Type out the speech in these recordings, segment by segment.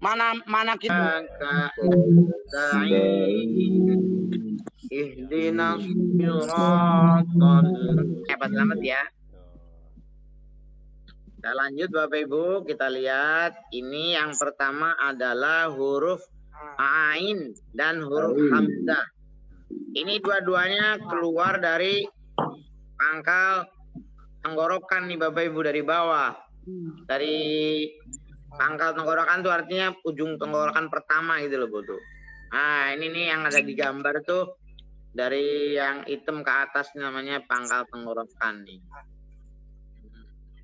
Mana kita ihdinas siratal. Apa selamat ya. Kita lanjut Bapak Ibu, kita lihat ini yang pertama adalah huruf ain dan huruf hamzah. Ini dua-duanya keluar dari pangkal tenggorokan nih Bapak Ibu dari bawah. Dari pangkal tenggorokan itu artinya ujung tenggorokan pertama gitu loh Bu tuh. Nah, ini nih yang ada di gambar tuh dari yang hitam ke atas namanya pangkal tenggorokan nih.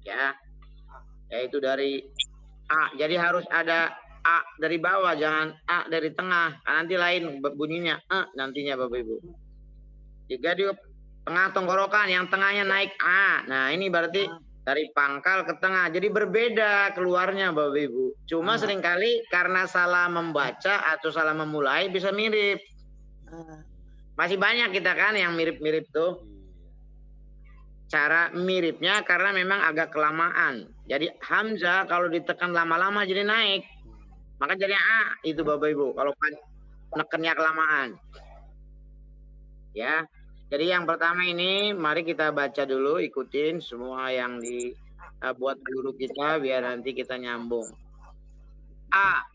Ya. Yaitu dari A. Jadi harus ada A dari bawah, jangan A dari tengah. Nanti lain bunyinya A nantinya Bapak Ibu. Jika di tengah tenggorokan yang tengahnya naik A. Nah, ini berarti dari pangkal ke tengah. Jadi berbeda keluarnya Bapak Ibu. Cuma seringkali karena salah membaca atau salah memulai bisa mirip. Masih banyak kita kan yang mirip-mirip tuh. Cara miripnya karena memang agak kelamaan. Jadi hamzah kalau ditekan lama-lama jadi naik. Maka jadi A itu Bapak Ibu. Kalau nekennya kelamaan. Ya. Jadi yang pertama ini mari kita baca dulu, ikutin semua yang dibuat guru kita biar nanti kita nyambung. A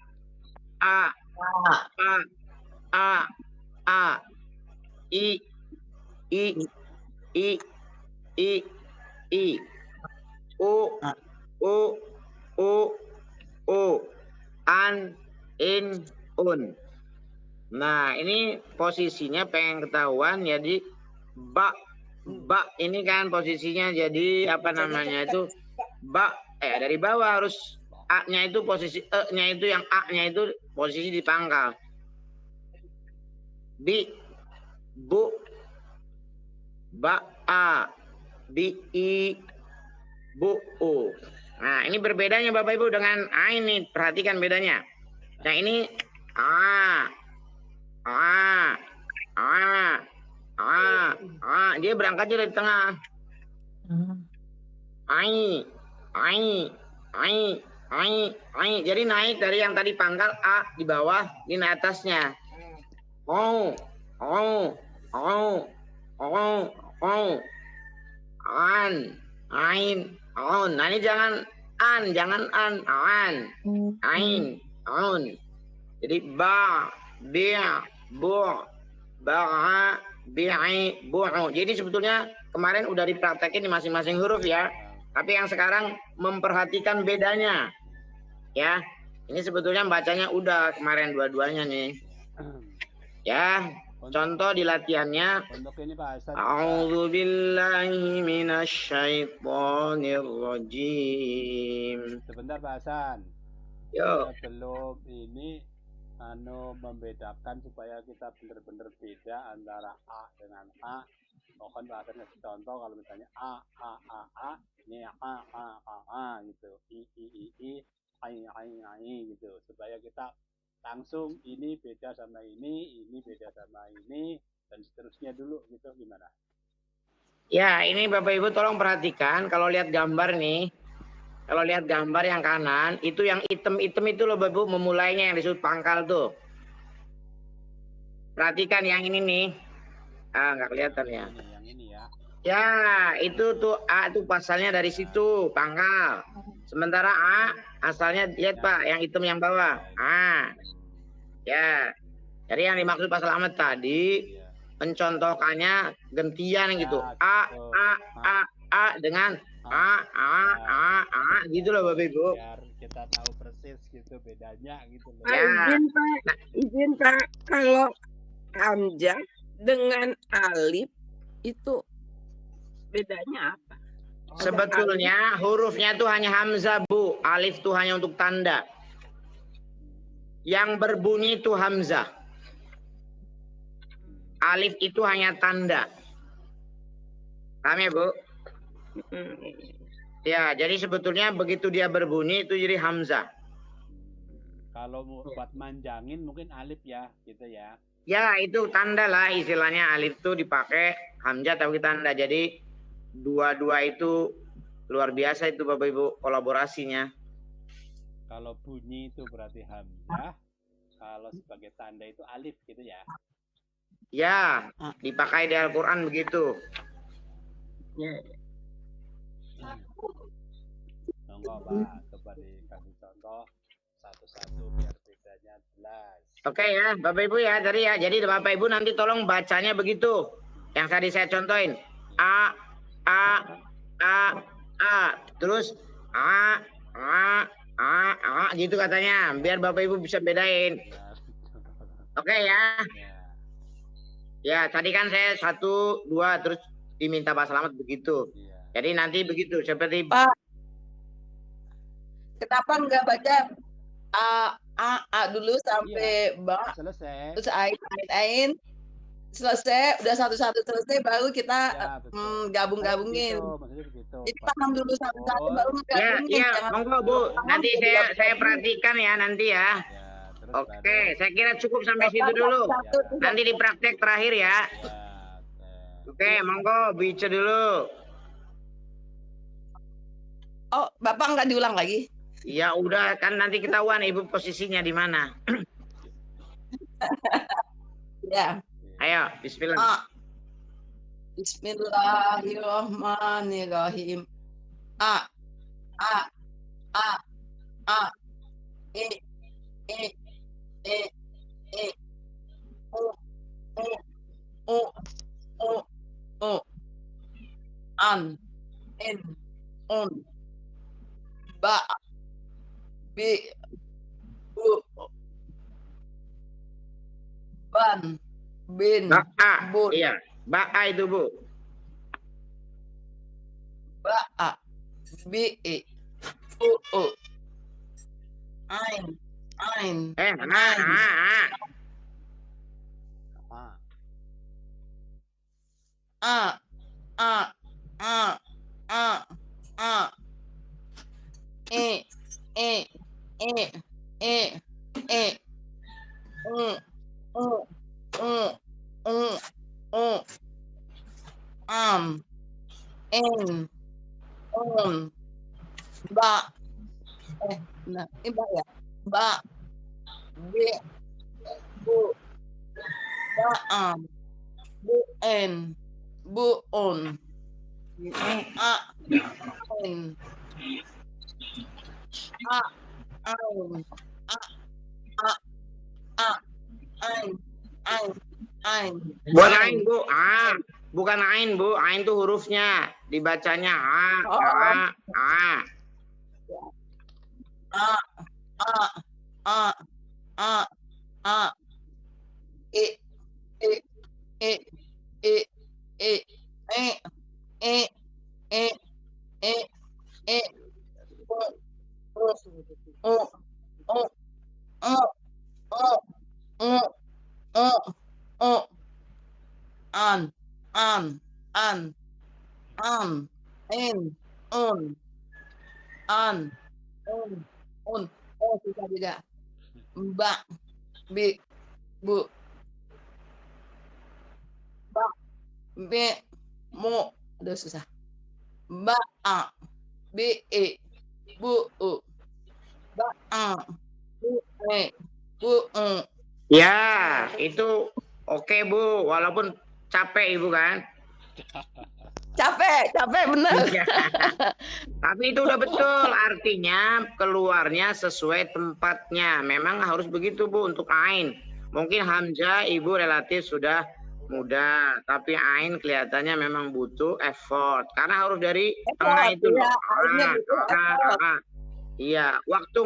A A A A I I I I U an in un. Nah, ini posisinya pengen ketahuan jadi ba ini kan posisinya jadi apa namanya itu ba dari bawah harus A-nya itu posisi E-nya itu yang A-nya itu posisi di pangkal. Bi bu ba a bi i bu u. Nah, ini berbedanya Bapak Ibu dengan A ini. Perhatikan bedanya. Nah, ini A. Dia berangkatnya dari tengah. Ai. Jadi naik dari yang tadi pangkal A di bawah, di atasnya. An, ain, on. Nah, ini jangan an, ain, on. Jadi ba, bi, bu, ba, bi'i, bu'u. Jadi sebetulnya kemarin udah dipraktekin di masing-masing huruf ya. Tapi yang sekarang memperhatikan bedanya. Ya. Ini sebetulnya bacanya udah kemarin dua-duanya nih. Ya. Contoh di latihannya. A'udzubillahi minasyaitonir rajim. Sebentar Pak Hasan. Yo. Belum ini membedakan supaya kita benar-benar beda antara A dengan A. Mohon Pak Hasan kasih contoh kalau misalnya A ini A gitu. I gitu. Supaya kita langsung ini beda sama ini beda sama ini, dan seterusnya dulu gitu, gimana? Ya, ini Bapak Ibu tolong perhatikan kalau lihat gambar nih. Kalau lihat gambar yang kanan, itu yang hitam-hitam itu loh Bapak Ibu, memulainya yang disebut pangkal tuh. Perhatikan yang ini nih. Nggak kelihatan ya. Yang ini ya. Ya, itu tuh A itu pasalnya dari situ, pangkal. Sementara A asalnya lihat Pak, yang hitam yang bawah. Ya. Jadi yang dimaksud Pak Selamat tadi mencontohkannya gentian gitu. A dengan A gitu loh Bapak Ibu. Biar kita tahu persis gitu bedanya gitu loh. Ya. Izin Pak, kalau hamzah dengan alif itu bedanya apa? Sebetulnya hurufnya itu hanya hamzah Bu, alif itu hanya untuk tanda. Yang berbunyi itu hamzah. Alif itu hanya tanda. Paham ya Bu? Ya, jadi sebetulnya begitu dia berbunyi itu jadi hamzah. Kalau buat manjangin mungkin alif ya, gitu ya. Ya, itu tanda lah istilahnya, alif itu dipakai, hamzah tapi tanda. Jadi dua-dua itu luar biasa itu Bapak Ibu kolaborasinya. Kalau bunyi itu berarti hamzah. Kalau sebagai tanda itu alif gitu ya. Ya, dipakai di Al-Quran begitu. Ya. Monggo Pak, coba dikasih contoh satu-satu biar bedanya jelas. Oke ya, Bapak Ibu ya, tadi ya. Jadi Bapak Ibu nanti tolong bacanya begitu. Yang tadi saya contohin. A, A, A, A. Terus A, gitu katanya. Biar Bapak Ibu bisa bedain. Ya, Oke ya. ya. Ya, tadi kan saya 1, 2, terus diminta Pak Selamat begitu. Iya. Jadi nanti begitu, seperti Pak, kenapa nggak baca A dulu sampai ba, Selesai. terus ain, selesai, udah satu-satu selesai, baru kita Ya, betul. gabung-gabungin. Maksudnya begitu. Jadi paham dulu satu-satu, baru ya, ngegabungin. iya, Jangan monggo Bu. Nanti saya beda-beda. perhatikan ya nanti ya. Ya, terus Oke, baru- saya kira cukup sampai situ dulu. Satu, Nanti di praktek terakhir ya. Ya, Oke, monggo bicara dulu. Oh, Bapak nggak diulang lagi? Ya udah, kan nanti ketahuan Ibu posisinya di mana. Ya. Ayo, bismillah. Bismillahirrahmanirrahim. A, E, O, an, en, on, ba, bi, bu, ban, bin, Ba'a, bun, iya. Ba'a itu Bu. ba, bi, bu, ain, ba, nah, ini ba ya, ba, bi, bu, baan, bu en, bu on, a, en, a, ain, ain. Bukan ain Bu. Bukan ain Bu. Ain itu hurufnya. Dibacanya Susah juga. Mbak, bi, bu, bak, be, mo, udah susah. Ba, a, b, e, bu, u, ba, a, bu, e, bu, Ya, itu oke Bu. Walaupun capek Ibu kan. Capek bener. Ya. Tapi itu udah betul. Artinya keluarnya sesuai tempatnya. Memang harus begitu Bu untuk ain. Mungkin hamzah Ibu relatif sudah mudah. Tapi ain kelihatannya memang butuh effort. Karena harus dari tengah itu. Iya, waktu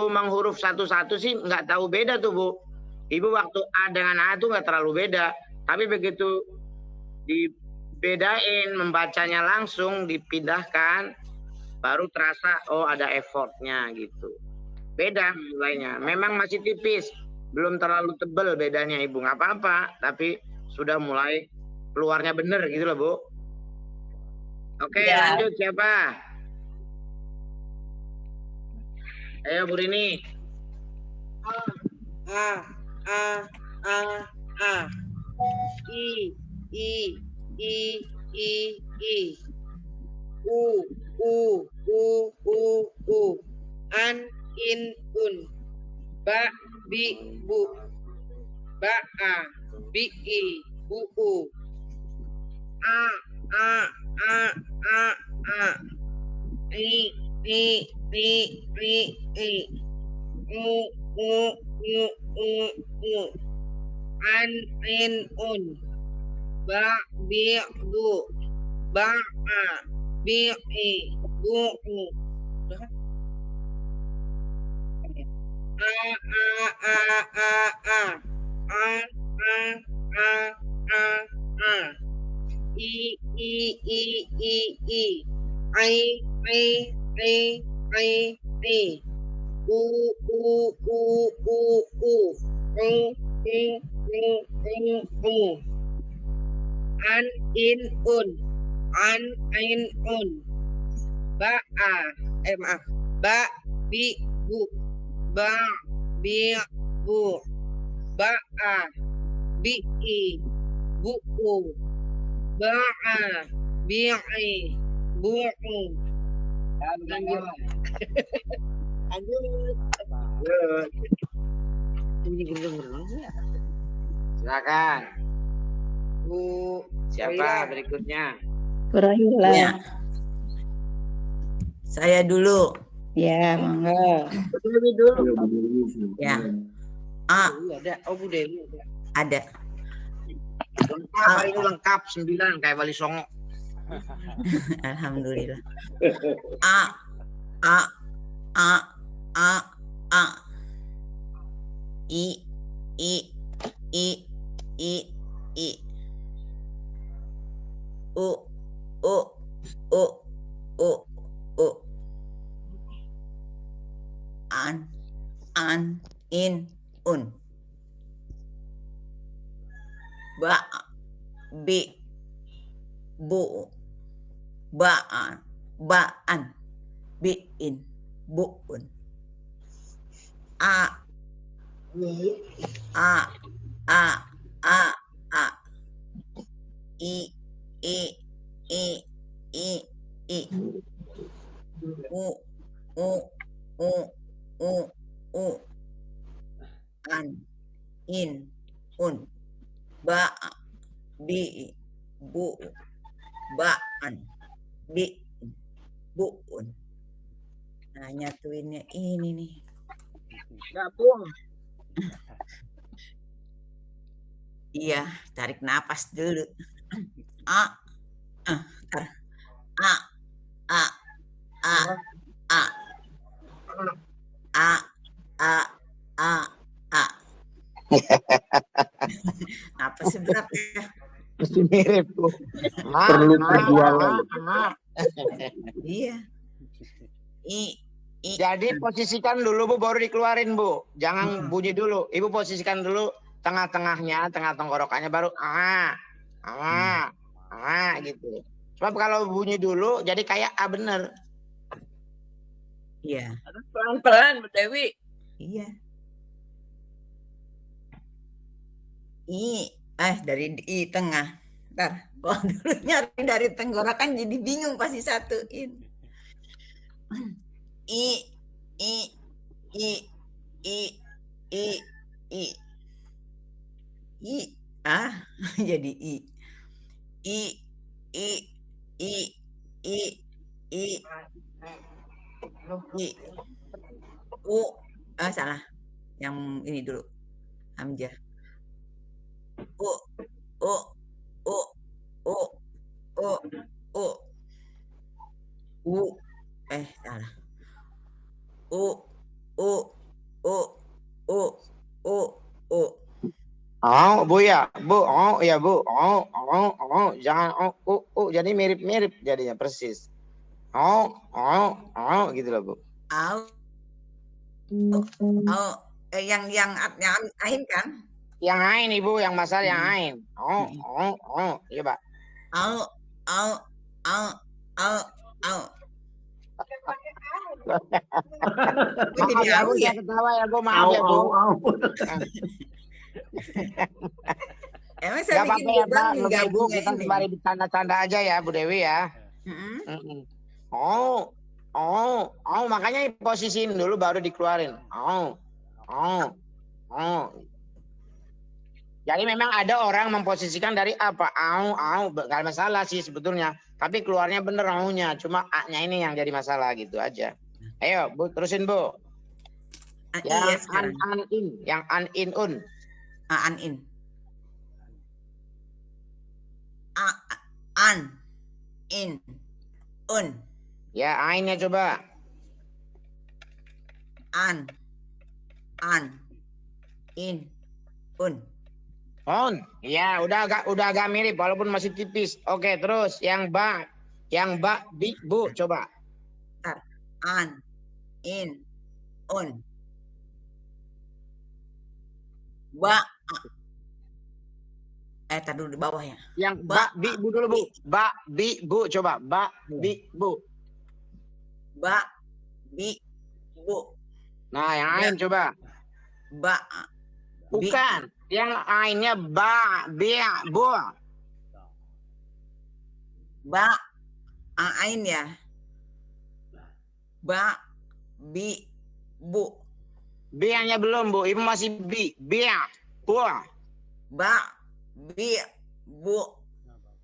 menghuruf satu-satu sih nggak tahu beda tuh Bu. Ibu waktu A dengan A itu nggak terlalu beda. Tapi begitu dibedain, membacanya langsung, dipindahkan, baru terasa oh ada effortnya gitu. Beda mulainya. Memang masih tipis, belum terlalu tebel bedanya Ibu. Nggak apa-apa, tapi sudah mulai keluarnya bener gitu loh Bu. Oke, Ya. lanjut siapa? Ayo Bu Rini. A, I, U, an, in, un. Ba, bi, bu. Ba, a, bi, i, bu, u. A, a, a, a, a. I, i, i, i, i. U, u, u, u, u. An, in, un. Ba, bi, bu. Ba, a, bi, i, bu, u. A, a, a, a, a. A, a, a, a, a. I, i, i, i, i. I, I, I, I, I. U, u, u, u, u. U, u, u, u, u. An, in, un. An, in, un. Ba, a. Maaf. Ba, bi, bu. Ba, bi, bu. Ba, a. Bi, i. Bu, u. Ba, a. Bi, i. Bu, u. Lanjut. Lanjut. Silakan. Bu. Siapa berikutnya? Rahila. Ya. Saya dulu. Ya, monggo. Dewi dulu. Ya. A Ada. Oh, Bu Dewi ada. ada. Lengkap, hari ini lengkap 9 kayak Wali Songo. Alhamdulillah. A A A A A I I I I I U U U U U An in un Ba bi bu baan biin buun a a a a a i i i i i u u u u u an in un ba bi bu baan bi buun. Nah, nyatuinnya ini nih. Gabung. Iya, tarik napas dulu. A a a a a a a a a a napas seberapa ya? Mesti mirip Bu. Perlu perjuangan. Iya. Jadi posisikan dulu Bu, baru dikeluarin Bu. Jangan bunyi dulu. Ibu posisikan dulu tengah-tengahnya, tengah tenggorokannya, baru gitu. Sebab kalau bunyi dulu jadi kayak A bener. Iya. Pelan-pelan Bu Dewi. Iya. Dari I tengah. Ntar, kalau dulu nyari dari tenggorokan jadi bingung pasti satuin. I jadi I. Salah. Yang ini dulu. Hamzah. Salah. Oh, Bu ya, Bu. Oh, ya Bu. Jangan jadi mirip-mirip jadinya persis. Gitu loh Bu. Yang ain kan? Yang ain Ibu, yang masalah yang ain. Iya Pak. Maaf ya Bu, jangan ketawa ya Bu, maaf ya Bu. Emang saya bikin ya Pak, Bu, kita sembari bercanda-canda aja ya Bu Dewi ya. makanya posisiin dulu baru dikeluarin. Jadi memang ada orang memposisikan dari apa? Gak masalah sih sebetulnya. Tapi keluarnya bener aunya, cuma A-nya ini yang jadi masalah gitu aja. Ayo, Bu, terusin, Bu. Yang an-in, yang an-in-un. An-in. An-in-un. Ya, ainnya coba. An-in-un. On. Ya, udah agak mirip walaupun masih tipis. Oke, terus yang ba, bi, bu, coba. An-in-un. Ba. Tar dulu di bawah ya. Yang ba, bi, bu dulu, Bu. Ba, bi, bu, coba. Ba, bi, bu. Ba, bi, bu. Nah, yang ain coba. Ba. Bukan. Yang ainnya ba, bi, bu. Ba, ain ya. Ba, bi, bu. B-nya belum, Bu. Ibu masih bi, bu. Ba, bi, bu.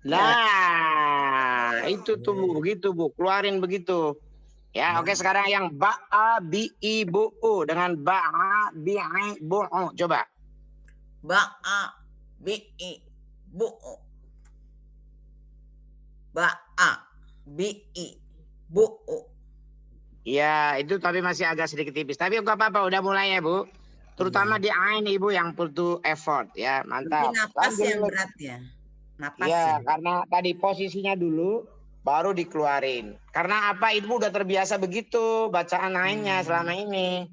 Nah, itu tuh Bu, begitu Bu, keluarin begitu. Ya, oke sekarang yang ba, a, bi, i, bu, u dengan ba, a, bi, i, bu, u. Coba. Ba, a, bi, i, bu, u. Ba, a, bi, i, bu, u. Ya, itu tapi masih agak sedikit tipis. Tapi enggak apa-apa, udah mulai ya, Bu. Terutama di ain Ibu yang butuh effort ya, mantap. Napas yang berat ya. Napas ya, ya. karena tadi posisinya dulu baru dikeluarin. Karena apa? Ibu udah terbiasa begitu bacaan ainnya selama ini.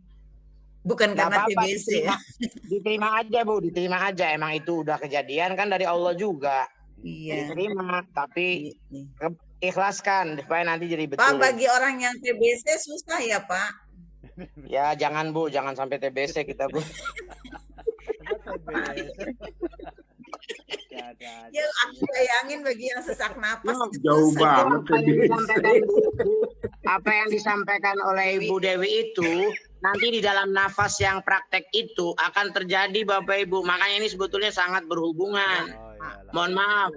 Bukan Nggak karena apa-apa, TBC ya. Diterima aja, Bu, diterima aja. Emang itu udah kejadian kan dari Allah juga. Iya. Diterima, tapi ikhlaskan supaya nanti jadi betul. Pak, bagi orang yang TBC susah ya, Pak? Ya, jangan Bu, jangan sampai TBC kita, Bu. Ya, aku bayangin bagi yang sesak napas. Jauh banget Apa yang disampaikan oleh Ibu Dewi itu nanti di dalam nafas yang praktek itu akan terjadi Bapak Ibu. Makanya ini sebetulnya sangat berhubungan. Mohon maaf.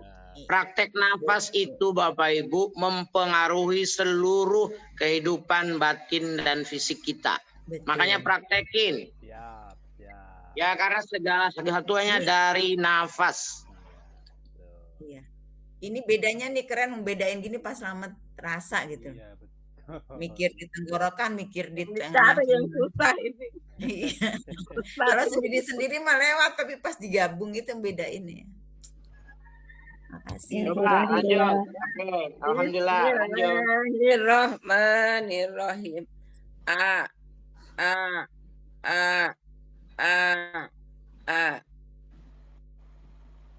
Praktek nafas itu Bapak Ibu mempengaruhi seluruh kehidupan batin dan fisik kita. Betul. Makanya praktekin. Ya, karena segala sesuatunya dari nafas. Iya. Ini bedanya nih keren, membedain gini pas Slamet terasa gitu. Iya, betul. Mikir di tenggorokan, mikir di Cara yang susah ini. Iya. Kalau sendiri-sendiri mah lewat, tapi pas digabung itu yang bedain ya. Makasih. Coba lanjut. Oke, alhamdulillah lanjut. Bismillahirrahmanirrahim. A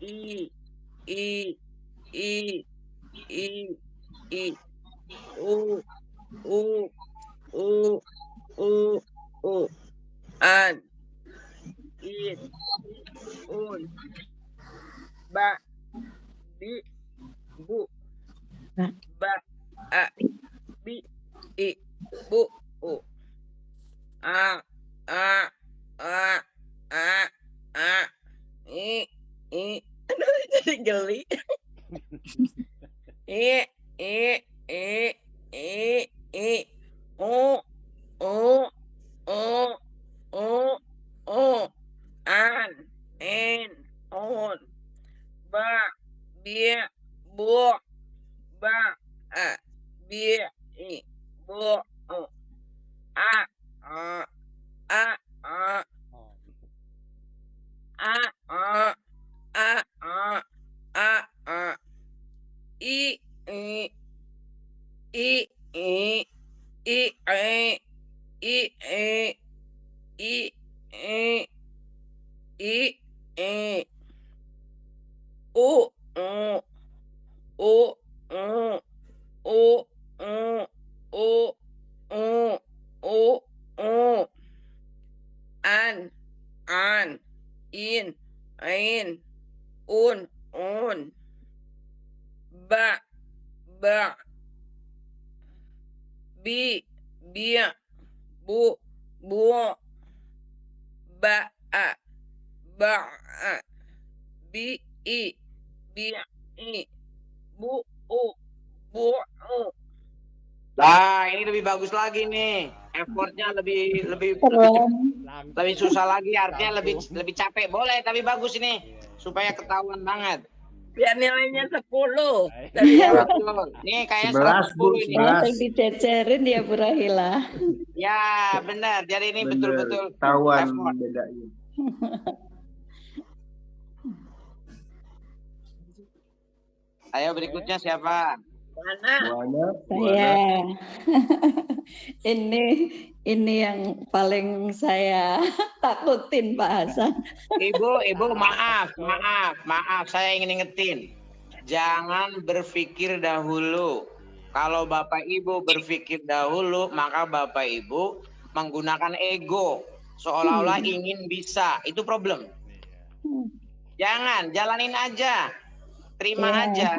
I U an in un ba bi bu ba a bi i bu u a i aduh jadi geli i o an en on ba bia bu ba a bia i bu o a an in ain un ba bi, bu, ba, bi, bu, bu. Nah, ini lebih bagus lagi nih. Effortnya lebih Keren. susah lagi, artinya lebih Langsung. capek. Boleh, tapi bagus ini Iya. supaya ketahuan banget. Biar nilainya 10. Iya. Betul. Nih kayaknya 11, Bu, 110 ini. 11. Langsung dicecerin ya Bu Rahila. Ya, benar. Jadi ini betul-betul Ketahuan effort. bedanya. Ayo berikutnya siapa? Mana? Buana. Saya. Ini yang paling saya takutin Pak Hasan. Ibu, maaf. Saya ingin ingetin. Jangan berpikir dahulu. Kalau Bapak Ibu berpikir dahulu, maka Bapak Ibu menggunakan ego. Seolah-olah ingin bisa. Itu problem. Jangan, jalanin aja. Terima Iya. aja.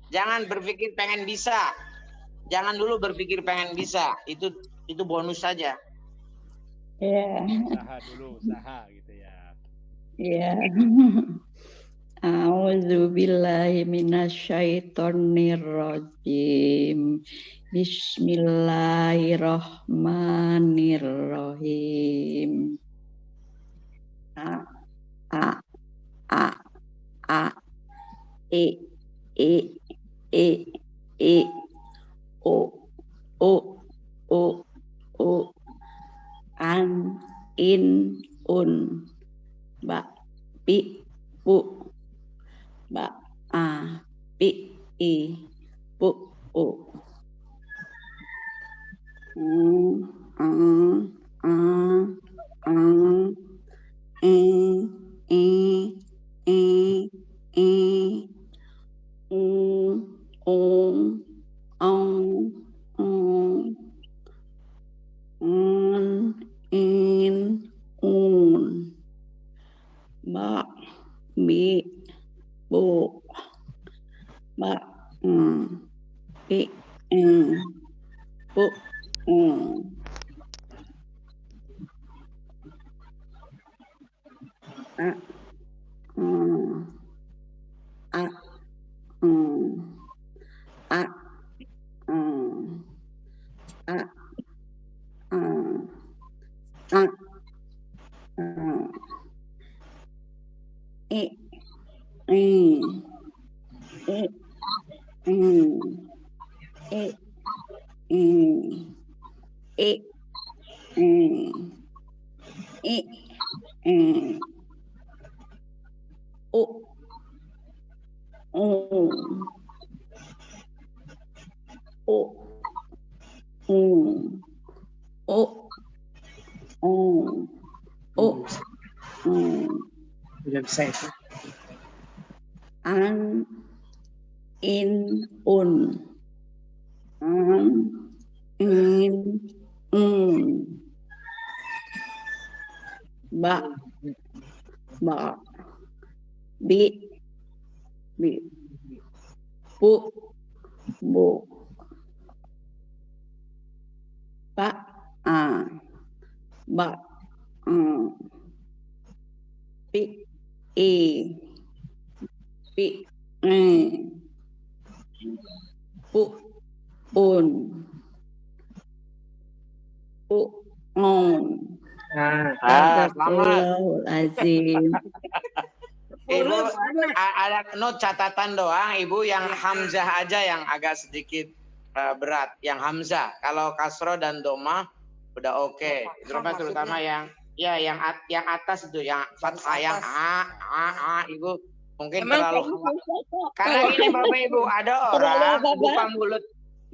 Jangan berpikir pengen bisa. Jangan dulu berpikir pengen bisa. Itu bonus saja. Iya. Usaha dulu, usaha gitu ya. Iya. A'udzubillahi minasyaitonirrajim. Bismillahirrahmanirrahim. An, in, un, ba, pi, bu, ba, a, pi, i, bu, u. Ba, bi, bu, ba, pi, bu, Tidak bisa itu. An, in, un. An, in, ba, bi, bu, ba, pi, bu, un, Selamat. Astagfirullahaladzim. Ibu, ada note catatan doang. Ibu yang Hamzah aja yang agak sedikit berat. Yang Hamzah. Kalau kasro dan doma udah oke. Terutama yang atas itu, yang fathah, yang Ibu mungkin terlalu. Karena ini Bapak Ibu, ada orang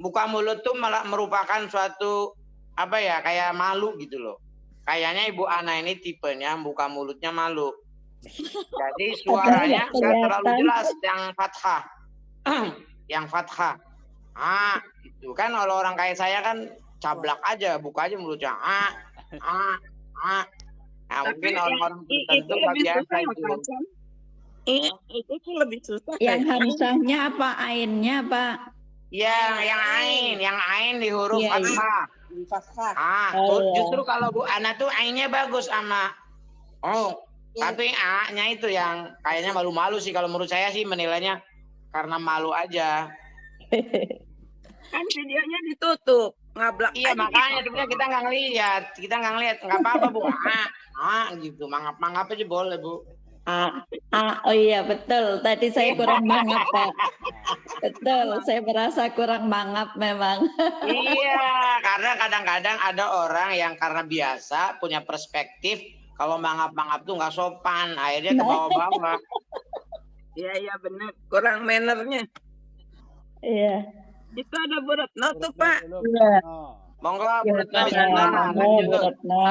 buka mulut tuh malah merupakan suatu kayak malu gitu loh. Kayaknya Ibu Ana ini tipenya buka mulutnya malu. Jadi suaranya nggak terlalu jelas yang fathah. Yang fathah. Itu kan kalau orang kayak saya kan cablak aja, buka aja mulutnya. Nah, mungkin orang-orang tertentu nggak biasa itu. Itu tuh lebih susah. Yang hamzahnya apa ainnya Pak? yang ain di huruf Iya, iya. fathah. Di fathah. Oh, iya. Justru kalau Bu Ana tuh ainnya bagus sama tapi A-nya itu yang kayaknya malu-malu sih kalau menurut saya sih menilainya karena malu aja. Kan videonya ditutup. Ngablak Iya aja makanya gitu. sebenarnya kita nggak ngelihat, nggak apa-apa Bu. Gitu, mangap aja boleh Bu. Oh iya betul. Tadi saya kurang mangap, Pak. Betul, saya merasa kurang mangap memang. Iya, karena kadang-kadang ada orang yang karena biasa punya perspektif kalau mangap-mangap tuh nggak sopan, akhirnya ke bawah-bawah. Iya benar. Kurang mannernya. Iya. Itu ada Bu Retno tuh Pak. Iya. Monggo Ya, Bu Retno bisa Bu lanjut. Retno.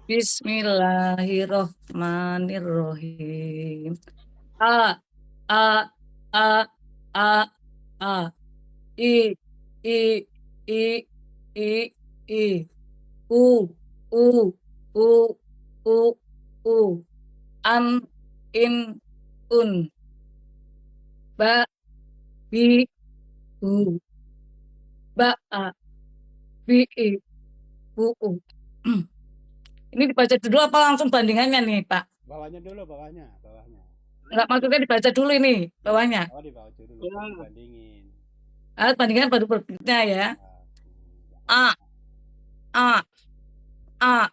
Bismillahirrohmanirrohim. A a a a a I I I I I U U U U U An In Un Ba Bi Bu Ba A Bi I Bu U. Ini dibaca dulu apa langsung bandingannya nih, Pak? Bawahnya dulu, bawahnya. Enggak, maksudnya dibaca dulu ini, bawahnya. Oh, dibaca dulu, Iya. bandingin. Bandingan baru berikutnya ya. A A A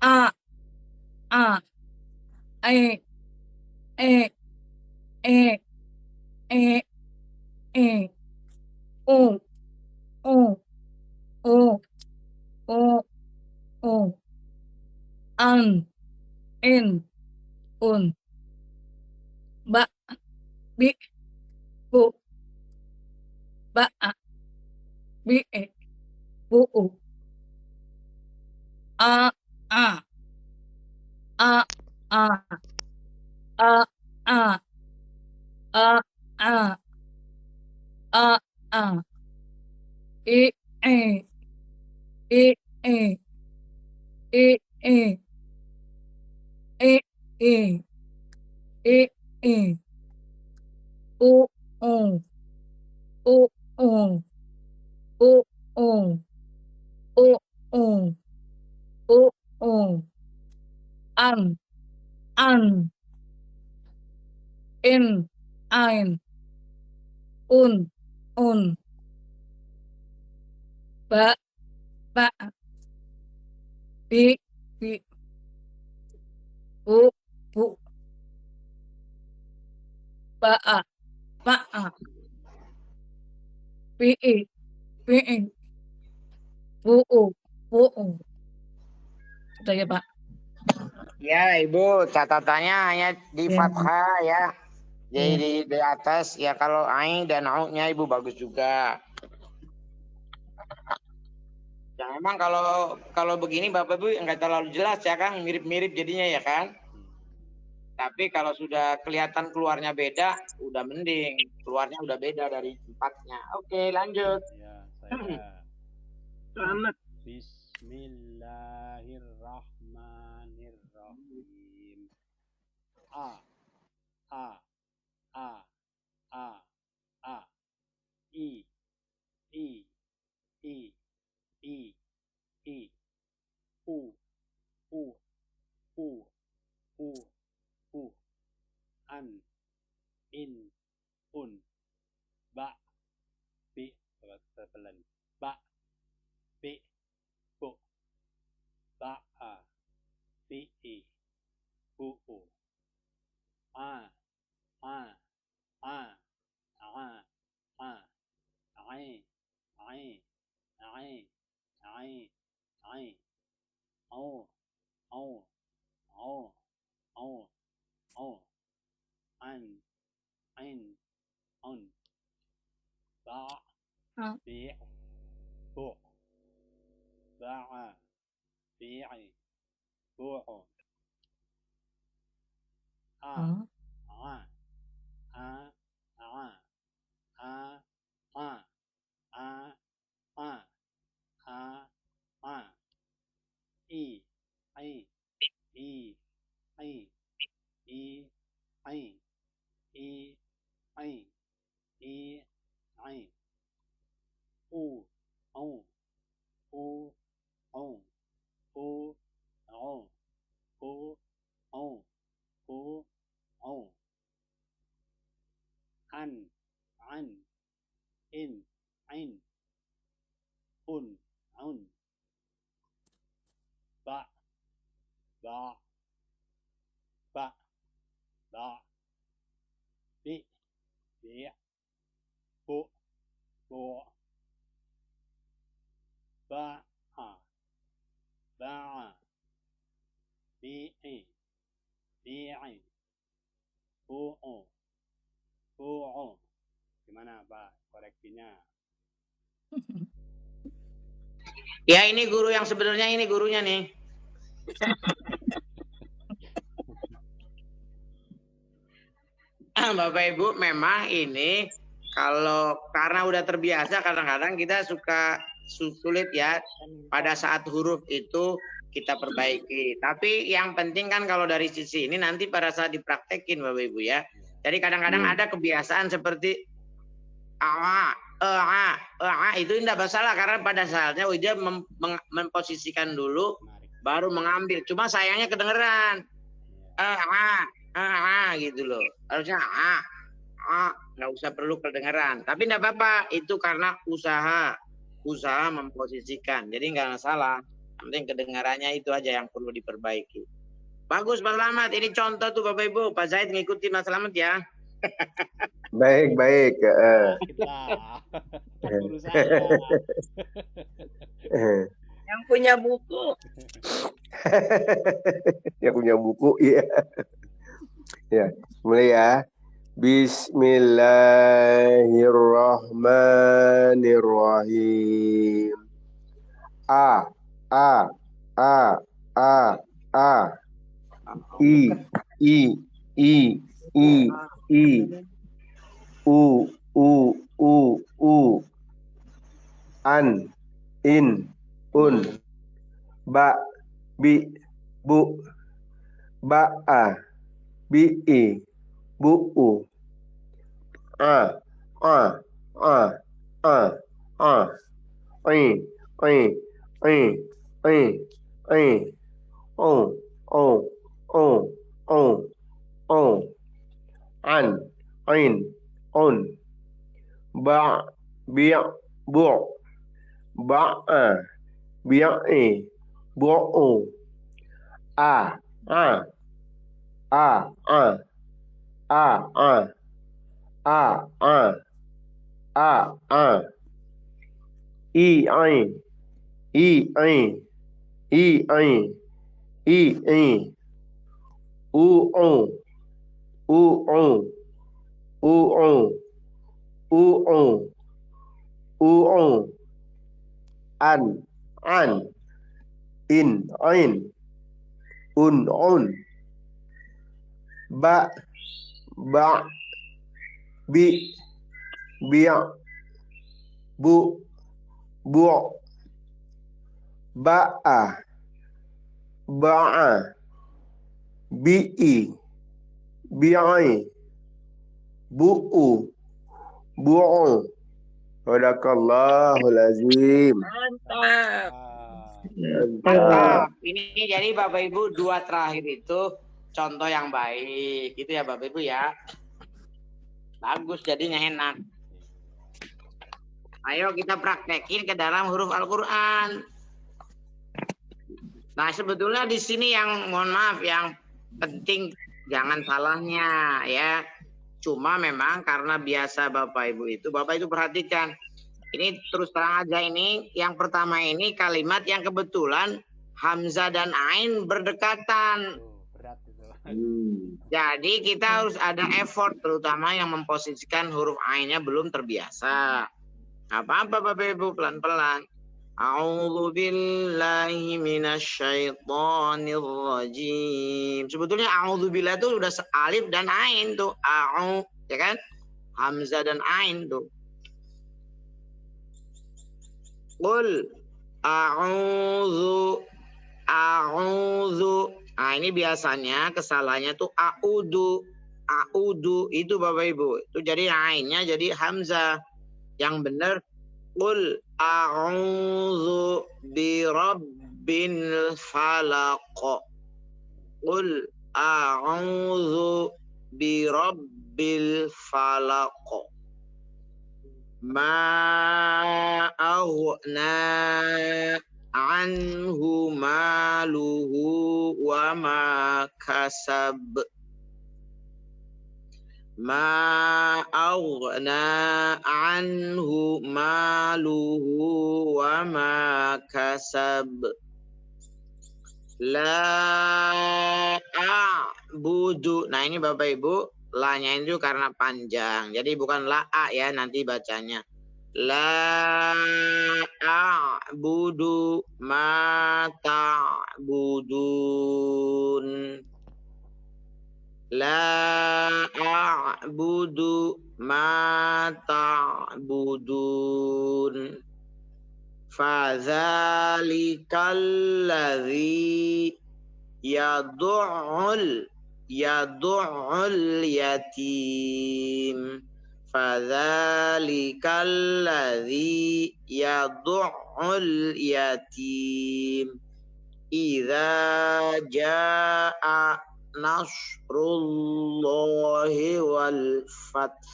A A E E E E E U U U U U An In Un Ba Bi Bu Ba A Bi E Bu U A A A A A A A A A A I E I E I E I E I E U U U U U U U U U U An In Ein Un Ba Ba Bi Bi Bu Bu Ba A Bi I Bu U Sudah ya, Pak? Ya Ibu, catatannya hanya di Ya. fathah ya. Jadi di atas ya kalau ain dan au-nya Ibu bagus juga. Ya memang kalau begini Bapak Ibu enggak terlalu jelas ya Kang, mirip-mirip jadinya ya kan. Tapi kalau sudah kelihatan keluarnya beda, udah mending. Keluarnya udah beda dari tempatnya. Oke, lanjut. Ya, saya. Selamat. Bismillahirrahmanirrahim. A A A A A I I I I I U U U U U An In Un Ba Bi pelan Ba Bi Bu Ba A Bi I Bu U A A A A A Ai Ai Ai Ai Ai Au Au Au Au Au An Ein Un Ba Bi Bu Ba Bi Bu A A A A A A A A A A I I I I I I I I I I an, in, ain, un, ba, ba, bi, bu, ba, bi, bu, gimana Pak koreksinya? Ya ini guru yang sebenarnya ini gurunya nih. Bapak Ibu memang ini kalau karena udah terbiasa kadang-kadang kita suka sulit ya pada saat huruf itu kita perbaiki. Tapi yang penting kan kalau dari sisi ini nanti pada saat dipraktekin Bapak Ibu ya. Jadi kadang-kadang ada kebiasaan seperti itu tidak masalah karena pada saatnya dia memposisikan dulu baru mengambil. Cuma sayangnya kedengeran gitu loh. Harusnya nggak usah perlu kedengeran. Tapi tidak apa-apa. Itu karena usaha memposisikan. Jadi nggak masalah. Yang penting kedengarannya itu aja yang perlu diperbaiki. Bagus Pak Slamet. Ini contoh tuh Bapak Ibu. Pak Zaid ngikutin Mas Slamet ya. Baik. Guru saya. Yang punya buku. Yang punya buku, iya. Ya, mulai ya. Bismillahirrahmanirrahim. A. I. U. An. In. Un. Ba. Bi. Bu. Ba'a. Bi'i. Bu'u. A. An. In. Un. Ba. Bi. Bu. Ba'a. Bi'i. Bu'u. A. An. In. Un. Ba. Bi. Bu. Ba'a. Bi'i. Bu'u. Sadaqallahul azim. Mantap. Mantap. Ini jadi Bapak Ibu dua terakhir itu contoh yang baik. Itu ya Bapak Ibu ya. Bagus jadinya enak. Ayo kita praktekin ke dalam huruf Al-Qur'an. Nah, sebetulnya di sini yang mohon maaf yang penting jangan salahnya ya. Cuma memang karena biasa Bapak Ibu itu perhatikan. Ini terus terang aja ini yang pertama ini kalimat yang kebetulan hamzah dan ain berdekatan. Berat itu. Jadi kita harus ada effort terutama yang memposisikan huruf ainnya belum terbiasa. Apa-apa Bapak Ibu pelan-pelan. A'udzu billahi minasyaitonir rajim. Sebetulnya a'udzu billahi itu udah alif dan ain tuh. Ya kan? Hamzah dan ain tuh. Qul a'udzu. Nah, ini biasanya kesalahannya tuh a'udu itu Bapak Ibu. Itu jadi ainnya jadi hamzah. Yang benar qul a'udzu birabbil falaq. Qul a'udzu birabbil falaq. Ma aghna anhu maluhu wa ma kasab. Ma aghna anhu maluhu wa ma kasab. La a'budu. Nah ini Bapak Ibu, la-nya itu karena panjang. Jadi bukan la-a ya nanti bacanya. La a'budu ma ta'budun. La a'budu ma ta'budun. Fadzalikal ladzi yad'ul yatim. Fadzalikal ladzi yad'ul yatim. Idza jaa nasrullahi wal fath.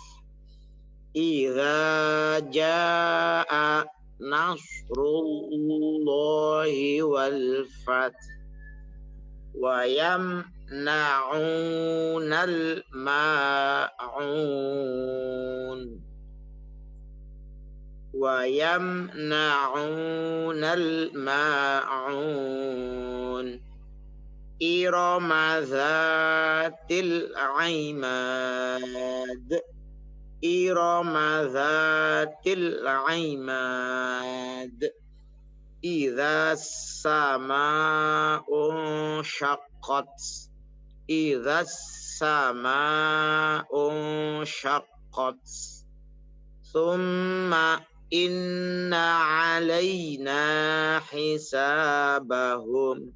Idza jaa nasrullahi wal fath. Wa yamna'unal ma'un. Wa yamna'unal ma'un. Irama zatil imad. Irama zatil imad. Idza sama'un syaqqat. Idza sama'un syaqqat. Thumma inna alaina hisabahum.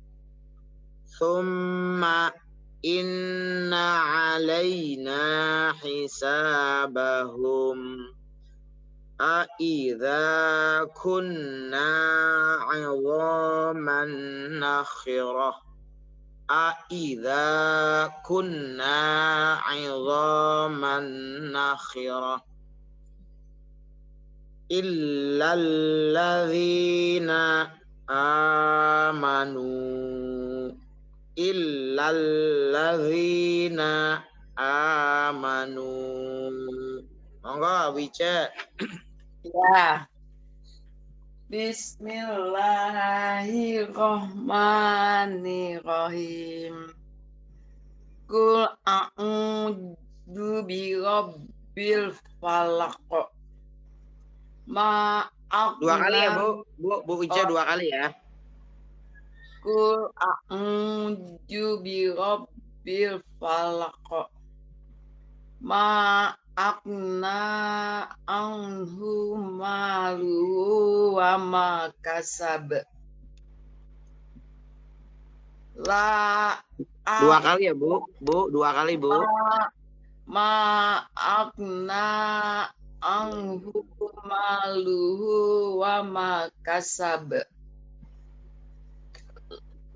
Thumma inna alaina hisabahum. Aidza kunna 'idhaman nakhirah. Aidza kunna 'idhaman nakhirah. Illal ladzina amanu. Illal ladzina amanu. Monggo Wice. Ya. Bismillahirrahmanirrahim. Qul a'udzu birabbil falaq. Dua kali ya, Bu. Bu Wice dua kali ya. Qul a'udzu birabbil falaq. Ma'akna anhu maluhu wa ma kasab. Dua kali ya, Bu. Bu, dua kali, Bu. Ma'akna anhu maluhu wa ma kasab.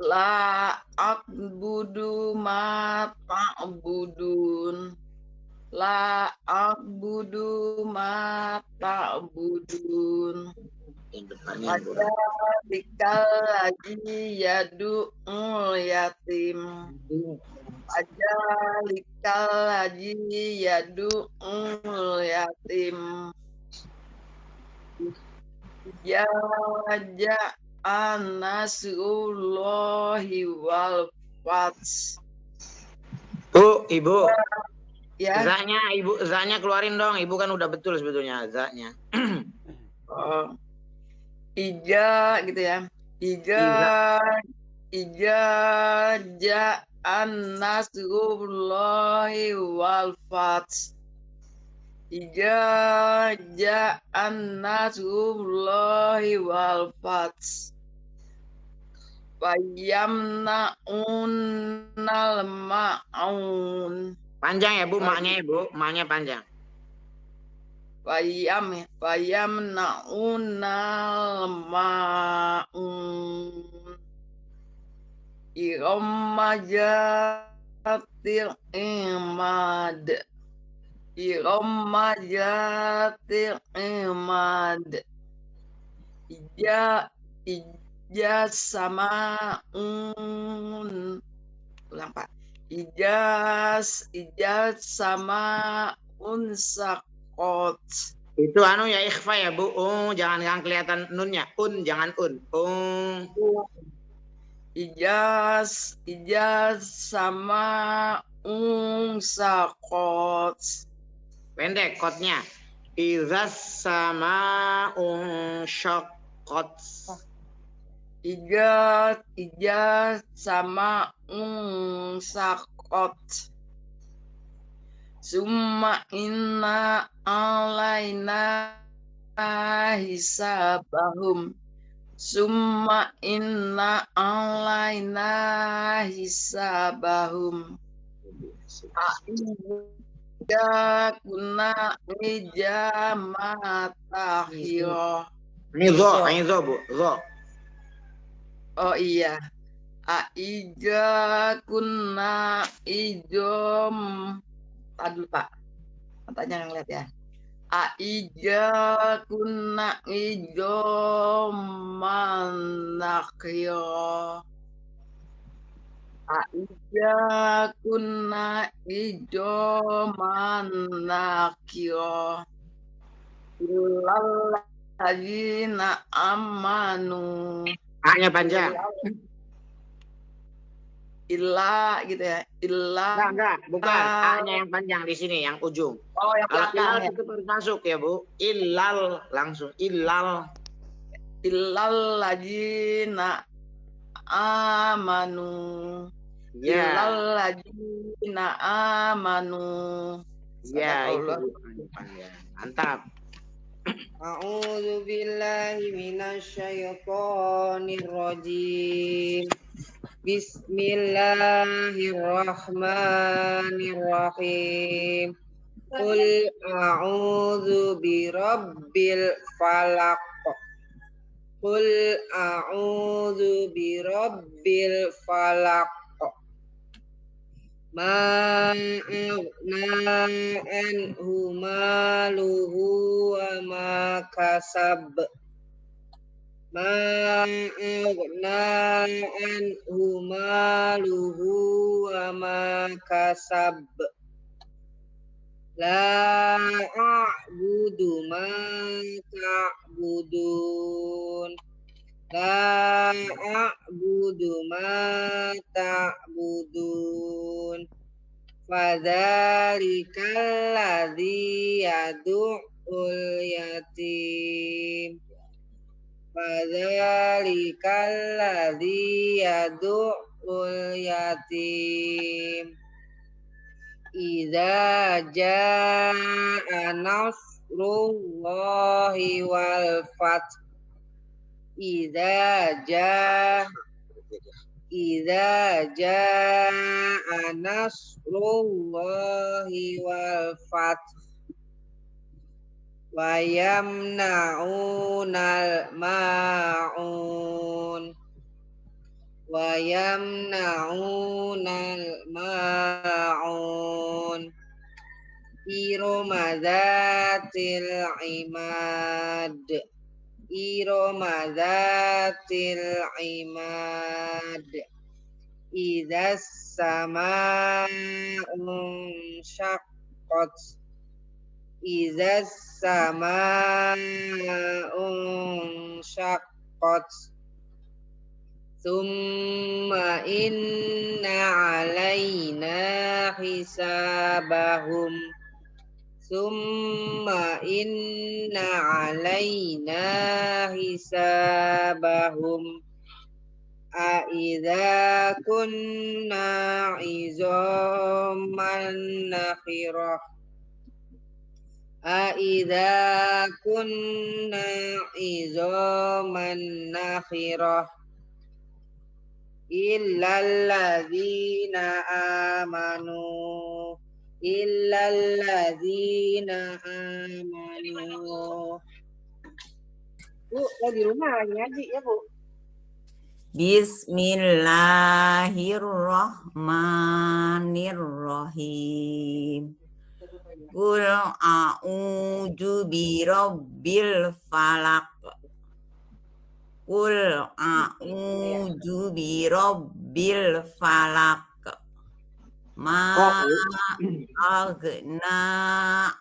La a'budu ma ta'budun. La a'budu ma ta'budun. Fadzalikal ladzi yad'ul yatim. Fadzalikal ladzi yad'ul yatim. Ya ja'an nasrullahi wal fath. Bu, Ibu. Ya. Za-nya Ibu, za-nya keluarin dong. Ibu kan udah betul sebetulnya za-nya. Oh. Ija gitu ya. Ija ja'an nasrullahi wal fath. Ija ja'an nasrullahi wal fath. Fayamna'unnal ma'un. Panjang ya, Bu, maknya ya, Bu. Maknya panjang. Fayamna'unnal ma'un. Irama imad. Irama zatil imad. Ija sama ulang Pak. Ija sama unsakot. Itu anu ya ikhfa ya Bu. Jangan kelihatan nunnya. Jangan Ijas sama unsakot. Pendek kotnya. Izas sama syakot. Ija sama unsakot. Summa inna alaina hisabahum. Summa inna alaina hisabahum. Aida kuna ijamatakhiro. Ini zo Bu. Zo. Oh iya. Aida kuna ijom. Aduh Pak. Matanya yang lihat ya. Aida kuna ijom manakhiro. Aida kuna ijom manakhiro. Illalladzina amanu. A-nya panjang. Illa gitu ya. Illa. Enggak, bukan. A-nya yang panjang di sini, yang ujung. Oh, yang Kalau belakang ya. itu harus masuk ya Bu. Illal langsung. Illal. Illalladzina amanu. Ya. Illalladzina amanu. Ya, itu. Mantap. A'udzu billahi minasyaitonir rajim. Bismillahirrahmanirrahim. Qul a'udzu birabbil falaq. Qul a'udzu birabbil falaq. Ma aghna anhu maluhu wa ma kasab. Ma aghna anhu maluhu wa ma kasab. La a'budu ma ta'budun. La a'budu ma ta'budun. Fadzalikal ladzi yad'ul yatim. Fadzalikal ladzi yad'ul yatim. Idza jaa nasrullahi wal fath. Idza jaa nasrullahi wal fath. Wa yamna'unal ma'un. Wa yamna'unal ma'un. Irama dzatil imad. Irama dzatil imad. Idzas samaa'un syaqqat. Idzas samaa'un syaqqat. Tsumma inna 'alaina hisabahum. Summa inna 'alaina hisabahum. Aidza kunna 'idzaman nakhirah. Aidza kunna 'idzaman nakhirah. Illalladzina amanu. Illalladzina amanu. Bu, lagi rumah lagi ngaji ya Bu? Bismillahirrahmanirrahim. Qul a'udzu birabbil falaq. Qul a'udzu birabbil falaq. Ma aghna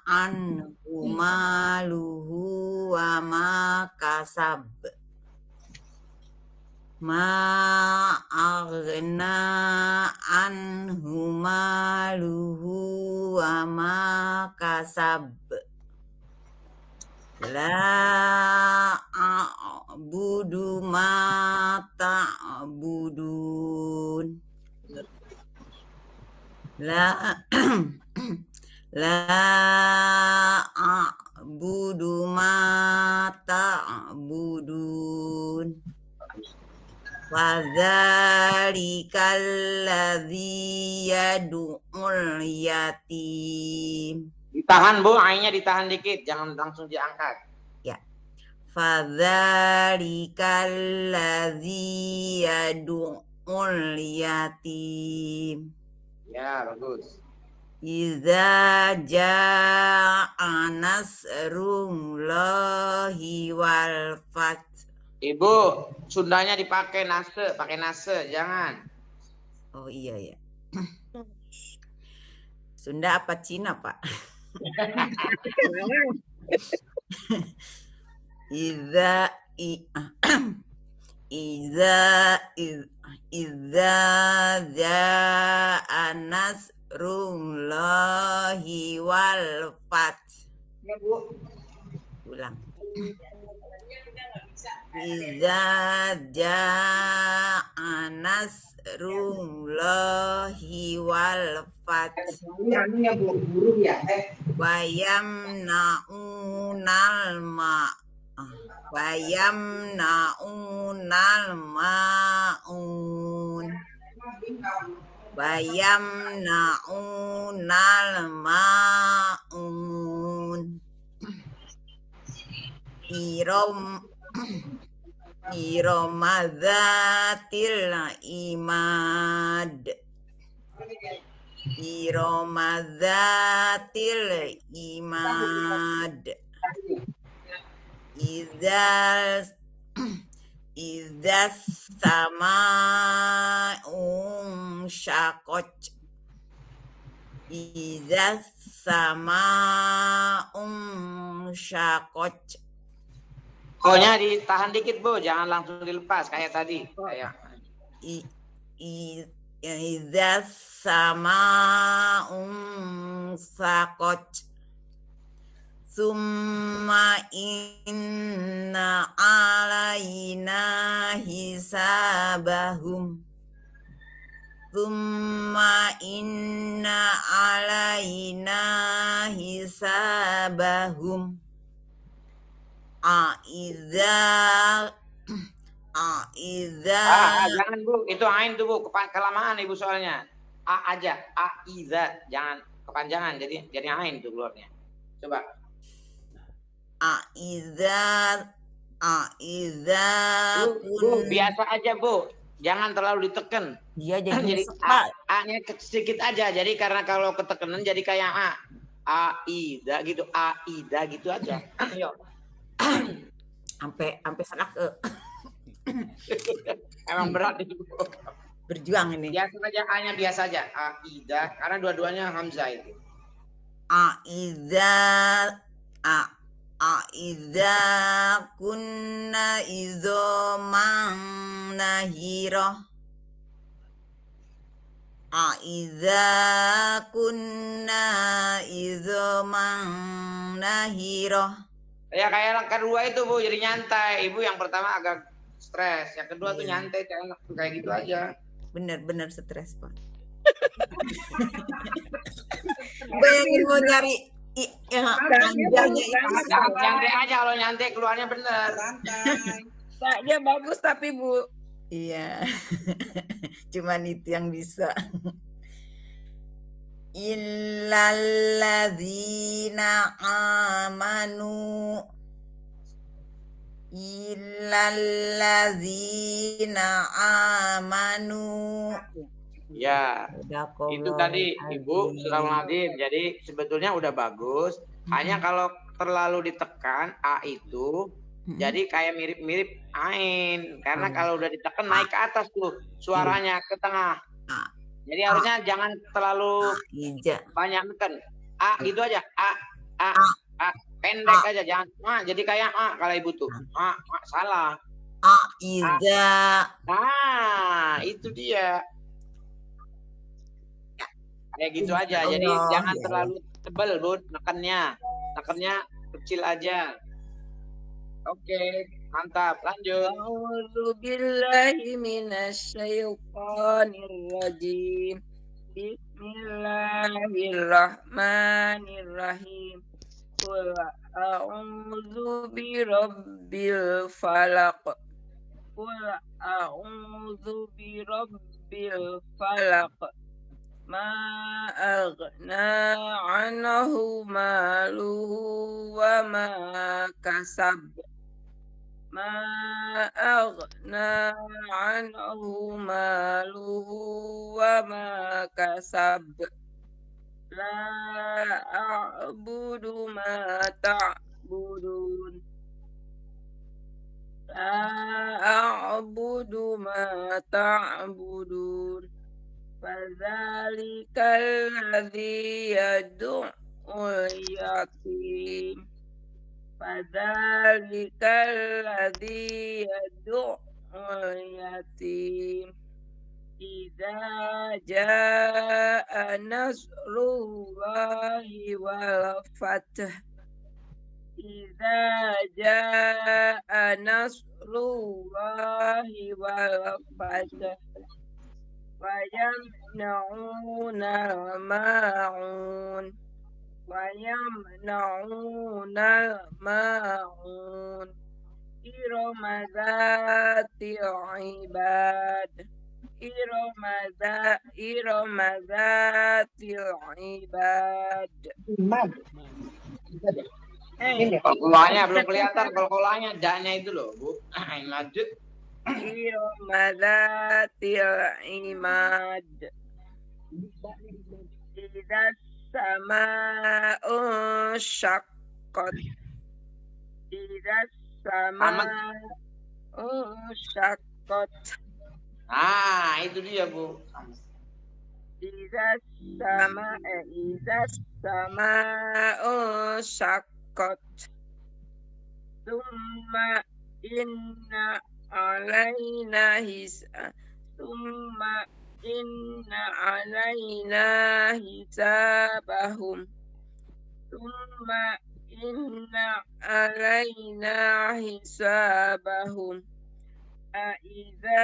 anhu maluhu wa ma kasab. Ma aghna anhu maluhu wa ma kasab. La a'budu ma ta'budun. La a'budu ma ta'budun. Wa dzalikal ladzi yad'ul yatim. Ditahan Bu, ainnya ditahan dikit, jangan langsung diangkat. Ya. Fa dzalikal ladzi yad'ul yatim. Ya, bagus. Iza ja'a nasrullahi wal fath. Ibu, Sundanya dipakai nase, pakai nase, jangan. Oh iya ya. Sunda apa Cina, Pak? Iza ja'a nasrullahi wal fath. Ya, Bu. Ulang. Iza ja'a nasrullahi wal fath. Ya, Bu, burung ya. Wa yamna'unal ma'un. Iromadzatil imad. Idzas sama'un syaqaq. Idzas sama'un syaqaq. Pokoknya ditahan dikit Bu, jangan langsung dilepas kayak tadi. Kayak Idzas sama'un syaqaq. Summa inna alaina hisabahum. Summa inna alaina hisabahum. jangan Bu, itu ain tuh Bu, kelamaan Ibu soalnya. A aja, aiza, jangan kepanjangan, jadi ain tuh keluarnya. Coba. Bu, biasa aja Bu, jangan terlalu diteken. Iya jadi A-nya sedikit aja, jadi karena kalau ketekanan jadi kayak aida gitu, aida gitu aja. Ayo. Sampai serak Emang berat itu. Berjuang ini. Biasa aja, A-nya biasa aja, aida, karena dua-duanya hamzah itu. Aiza kunna izoman nahirah. Aiza kunna izoman nahirah. Ya kayak yang kedua itu Bu, jadi nyantai. Ibu yang pertama agak stres, yang kedua tuh nyantai kayak gitu aja. Bener stres Pak. Bayangin mau nyari nyantai aja, kalau nyantai keluarnya bener. Taknya bagus tapi Bu. Iya. Cuman itu yang bisa. Illalladzina amanu illallazina amanu. Ya, itu tadi Ibu sudah Nadine. Jadi sebetulnya udah bagus. Hanya kalau terlalu ditekan A itu, jadi kayak mirip-mirip ain. Karena kalau udah ditekan naik ke atas tuh suaranya ke tengah. Jadi harusnya jangan terlalu banyak neken. A gitu aja. A. Pendek aja, jangan jadi kayak kalau Ibu tuh. Salah. Iza. Nah, itu dia. Kayak gitu aja. Jadi jangan terlalu tebal, Bud, nekennya kecil aja. Oke, mantap. Lanjut. A'udzu billahi minasyaitonir rajim. Bismillahirrahmanirrahim. Qul a'udzu birabbil falaq. Qul a'udzu birabbil falaq. Ma aghna anhu maluhu wa ma kasab. Ma aghna anhu maluhu wa ma kasab. La a'budu ma ta'budun. La a'budu ma ta'budun. Fadzalikal ladzi yad'ul yatim. Fadzalikal ladzi yad'ul yatim. Idza jaa nasrullahi wal fath. Idza jaa nasrullahi wal fath. ويمنعون الماعون إرم ذات العباد Kolkolanya belum kelihatan, kolkolanya daknya itu loh, Bu. Lanjut. إرم ذات العماد إذا السماء انشقت إذا السماء انشقت. Itu dia, Bu. إذا السماء انشقت ثم إن علينا حسابهم أإذا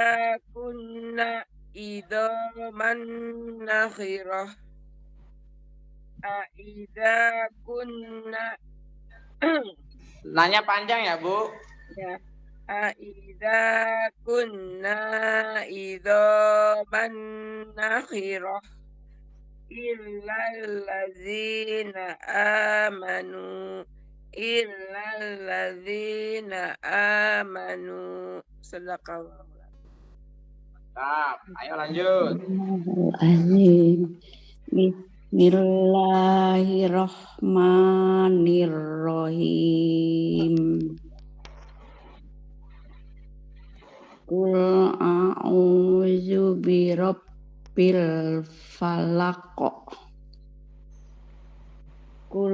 كنا عظاما نخرة Nanya panjang ya, Bu? Ya. Aidza kunna idzaman nakhirah illal ladzina amanu sadaqallah. Mantap. Ayo lanjut. Bismillahirrahmanirrahim. Qul a'udzu birabbil falaq. Qul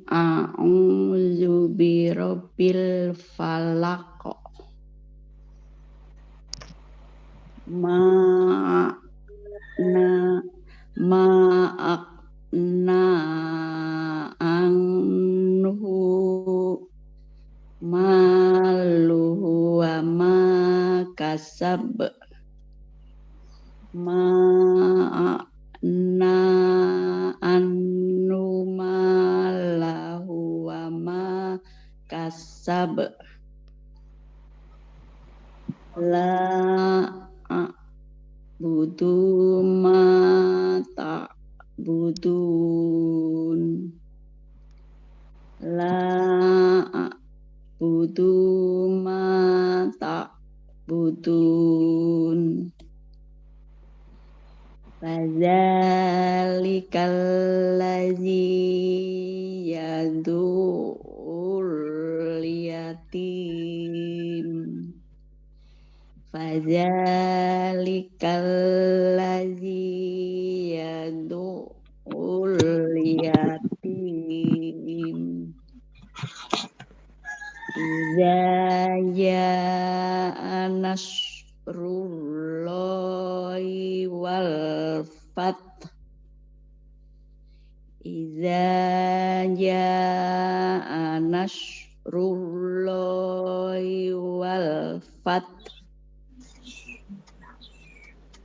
a'udzu birabbil falaq. Ma'akna anhu maluhu wa ma kasab. Ma'akna anhu malahu wa ma kasab. La a'budu ma ta'budun. La a'budu ma butun. Fadzalikal ladzi yadul yatim. Fadzalikal ladzi yadul yatim. Idza jaa nasrullahi wal fath. Idza jaa nasrullahi wal fath.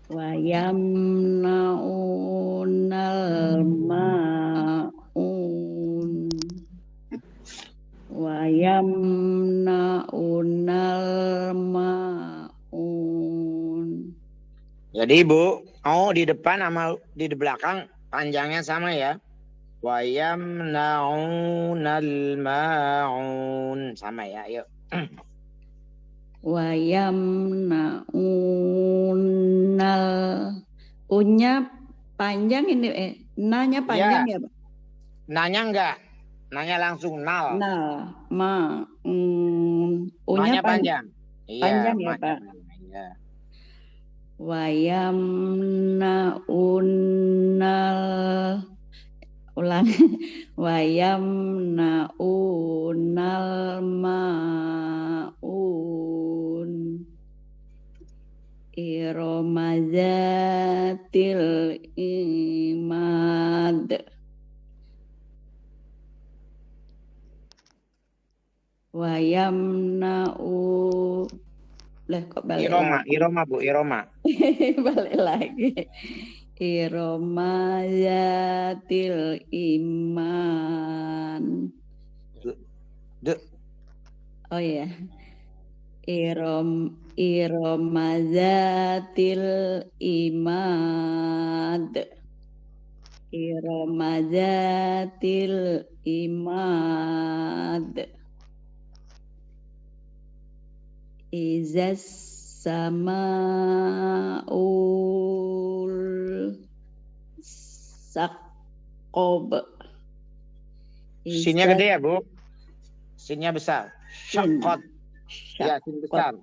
Wa yamna'unal ma'un. Wa yamna'unal ma'un. Jadi Bu, di depan sama di belakang panjangnya sama ya. Wa yamna'unal ma'un. Sama ya, yuk. Wa yamna'unal. Unnya panjang ini, nanya panjang ya, Pak? Nanya enggak? Nanya langsung nal. Nah, unya panjang. Panjang ya, Pak. Iya. Wa yamna'unal. Ulang. Wa yamna'unal ma'un. Iromazatil imad. Wa yamna'u. Lah kok balik lagi? Iroma Bu, Iroma. Balik lagi. Iromazatil iman. Oh ya. Iromazatil imad. Iromazatil imad. Izas samaul sakob. Sinnya gede ya Bu? Sinnya besar. Syakot. Ya, sin besar.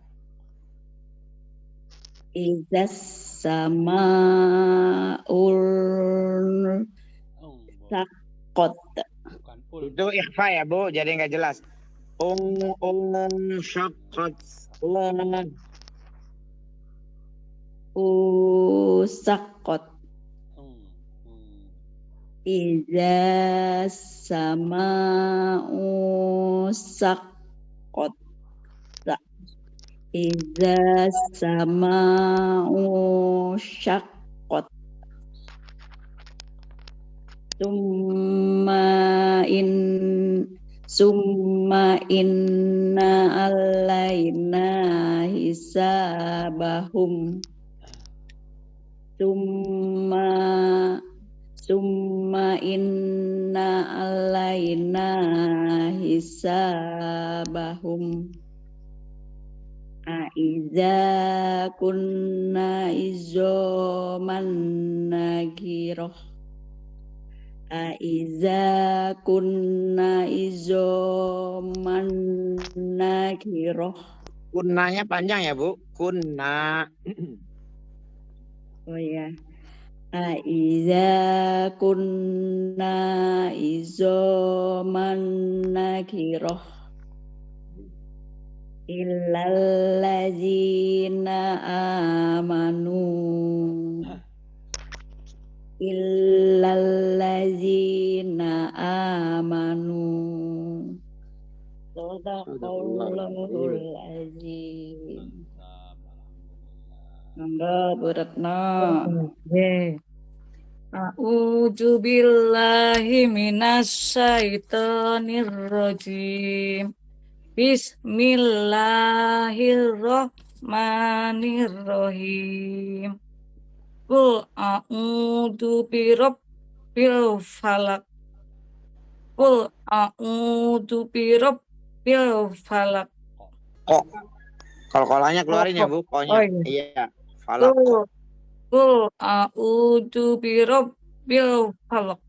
Izas samaul sakot. Itu ikhfa ya Bu, jadi nggak jelas. Syakot. Sakot. Iza sama'u sakot. Iza sama'u syakot. Summa inna alaina hisabahum. Summa inna alaina hisabahum. Aiza kunna izoman nagiroh. Aiza kunna izoman nagiroh. Kunnanya panjang ya Bu? Kunna. Oh ya. Aiza kunna izoman nagiroh. Illallazina amanu. Illallazina amanu. Shadaqallahul azim. Mangga Bu Retno. A'udzu billahi minasyaitonir rajim. Bismillahirrahmanirrahim. Qul a'udzu birabbil falaq. Qul a'udzu birabbil falaq. Kol-kolanya keluarin ya, Bu. Oh Koknya. iya. Iya. Falak. Qul a'udzu birabbil falaq.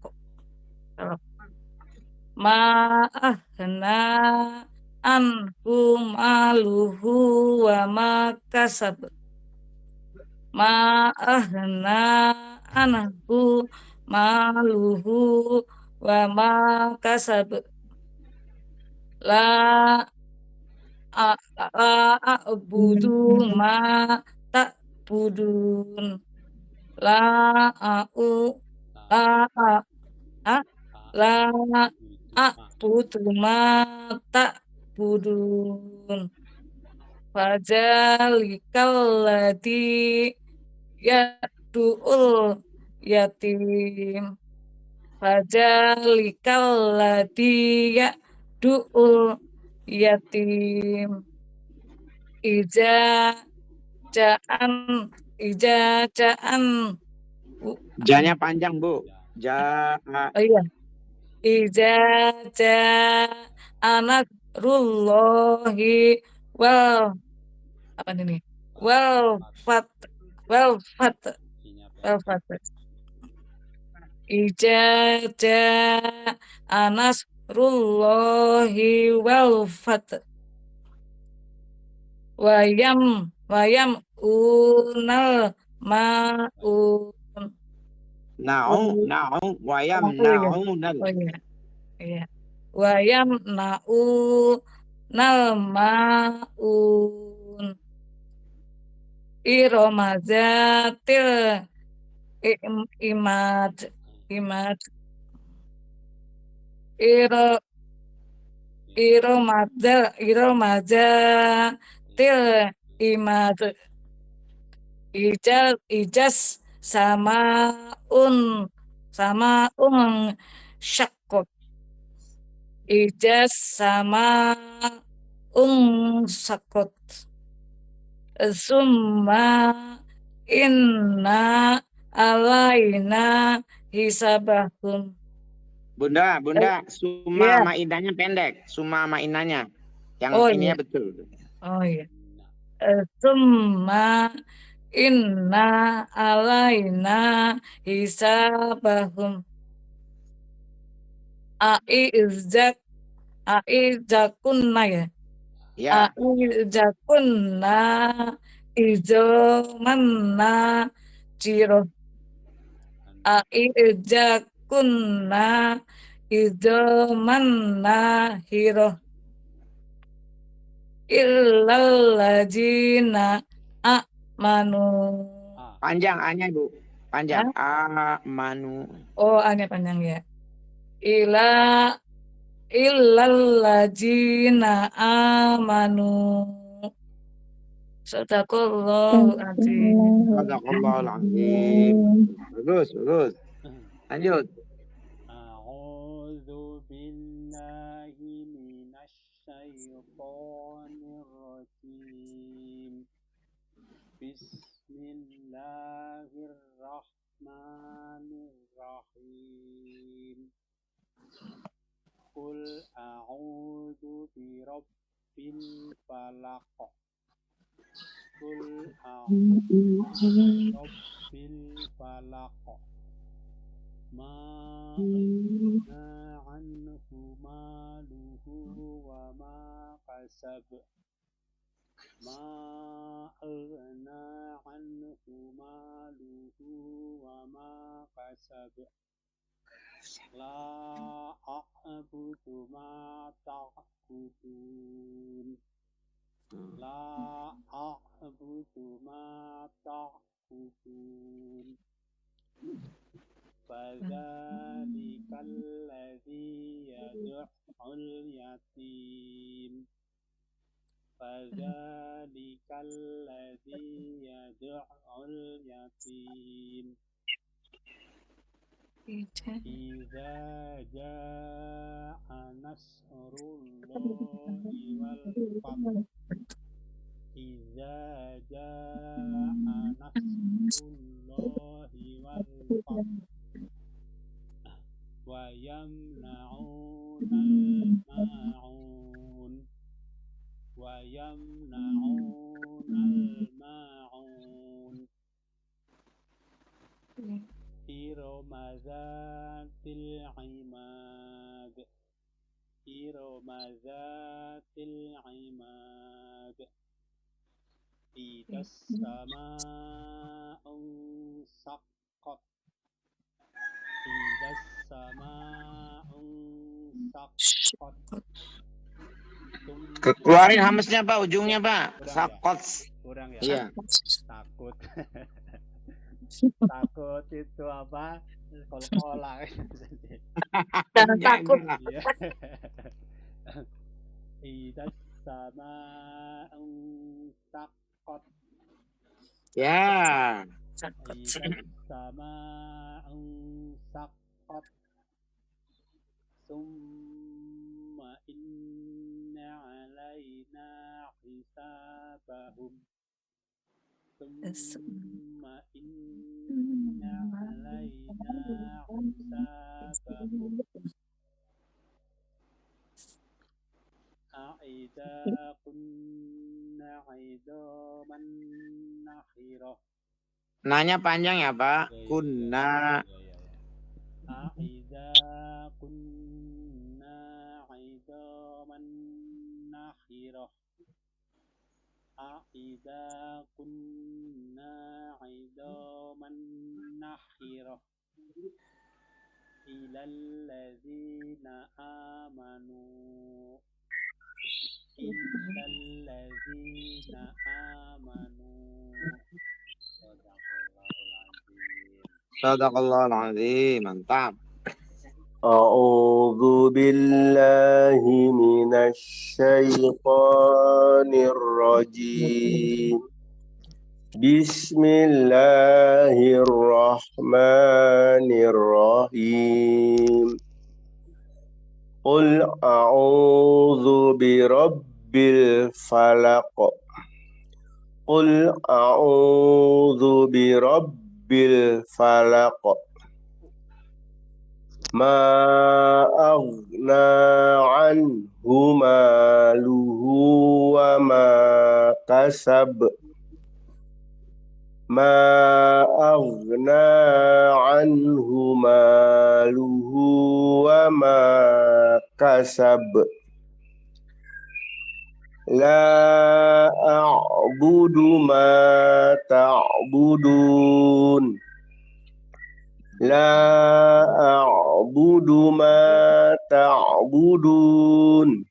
Ma aghna anhu maluhu wa ma kasab. Ma aghna anhu maluhu wa ma kasab. La a'budu ma ta'budun. La a'u la a'budu ma ta'budun. Fajalikal ladzi yad'ul yatim. Fajalikal ladzi yad'ul yatim. Ija ja'an Janya panjang, Bu. Ja. oh iya. Ija ja'anatrullahi wal apa ini? Wal fat. Ija ja'anasrullahi wal fat. Wayam unal ma'un. Na'u, wayam Oh iya. na'unal. Oh iya. Iya. Wayam nal ma'un. Iromazatil imad. Iromazatil imad. Ijas samaun syaqqat. Ijas samaun syaqqat. Summa inna alaina hisabahum. Bunda, suma Iya. sama inanya pendek. Suma sama inanya. Yang Oh ininya iya. betul. Oh iya. Summa inna alaina hisabahum. Aizakunna ya. Ya. Aizakunna izomanna jiro. Aizakunna izomanna hiro. Illalladzina amanu. Panjang A-nya, Bu. Panjang. Amanu. Oh, A-nya panjang ya. Illalladzina amanu. Sadaqallahul azim. Sadaqallahul azim. Bagus. Lanjut. A'udzu billahi minasy syaithanir rajim. Bismillahirrahmanirrahim. Qul a'udzu birabbil falaq. Qul a'udzu birabbil falaq. Ma anhu maluhu wa ma kasab. Ma aghna anhu maluhu wa ma kasab. La a'budu ma ta'budun. La a'budu ma ta'budun. Fadzalikal ladzi yad'ul yatim. Fadzalikal ladzi yad'ul yatim. Idza jaa nasrullahi wal fath. Idza jaa nasrullahi wal fath. Wa yamna'unal ma'un. Wa yamna'unal Irama zatil imad. Irama zatil imad. Idas sama'u saqqat. Idas sama'u saqqat. Keluarin hamesnya Pak, ujungnya Pak. Kurang ya? Sakot. Kurang ya? Iya. Takut. Takut itu apa? Kol-kola. Jangan takut. Iya. Idas sama'u saqqat. Ya. Idas sama'u saqqat. Summa inna alaina hisabahum. Summa inna alaina hisabahum. A'idha kunna 'idhaman nakhirah. Nanya panjang ya Pak. Kunna. A'idha kunna 'idhaman nakhirah. A'idha kunna 'idhaman nakhirah. Ilal ladzina amanu. Illal ladzina amanu. Sadaqallahul azim. Mantap. A'udzu billahi minasy syaithanir rajim. Bismillahirrahmanirrahim. Qul a'udzu birabbil falaq. Qul a'udzu birabbil falaq. Ma aghna anhu maluhu wa ma kasab. Ma aghna anhu maluhu wa ma kasab. La a'budu ma ta'budun. La a'budu ma ta'budun.